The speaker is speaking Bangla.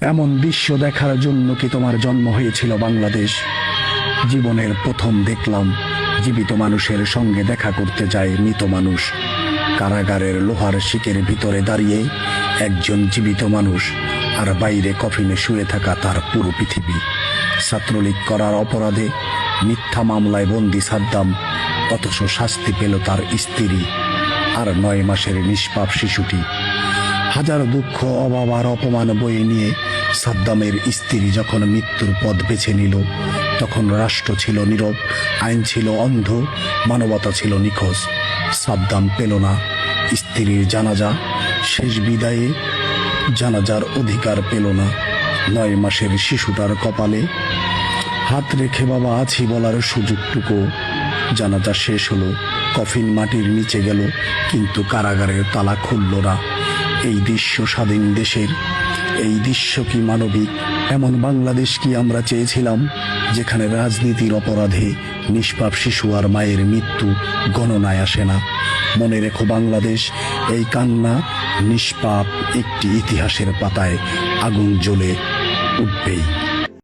এমন দৃশ্য দেখার জন্য কি তোমার জন্ম হয়েছিল বাংলাদেশ? জীবনের প্রথম দেখলাম জীবিত মানুষের সঙ্গে দেখা করতে যায় মৃত মানুষ। কারাগারের লোহার শিকের ভিতরে দাঁড়িয়ে একজন জীবিত মানুষ, আর বাইরে কফিনে শুয়ে থাকা তার পুরো পৃথিবী। ছাত্রলীগ করার অপরাধে মিথ্যা মামলায় বন্দি সাদ্দাম, অথচ শাস্তি পেল তার স্ত্রী আর 9 মাসের নিষ্পাপ শিশুটি। হাজার দুঃখ, অভাব আর অপমান বয়ে নিয়ে সাদ্দামের স্ত্রী যখন মৃত্যুর পথ বেছে নিল, তখন রাষ্ট্র ছিল নীরব, আইন ছিল অন্ধ, মানবতা ছিল নিখোঁজ। সাদ্দাম পেল না স্ত্রীর জানাজা, শেষ বিদায়ে জানাজার অধিকার পেল না 9 মাসের শিশুটার কপালে হাত রেখে বাবা আছি বলার সুযোগটুকু। জানাজা শেষ হলো, কফিন মাটির নিচে গেল, কিন্তু কারাগারের তালা খুলল না। এই দৃশ্য স্বাধীন দেশের? এই দৃশ্য কি মানবিক? এমন বাংলাদেশ কি আমরা চেয়েছিলাম, যেখানে রাজনীতির অপরাধে নিষ্পাপ শিশু আর মায়ের মৃত্যু গণনায় আসে না? মনে রেখো বাংলাদেশ, এই কান্না নিষ্পাপ একটি ইতিহাসের পাতায় আগুন জ্বলে উঠবেই।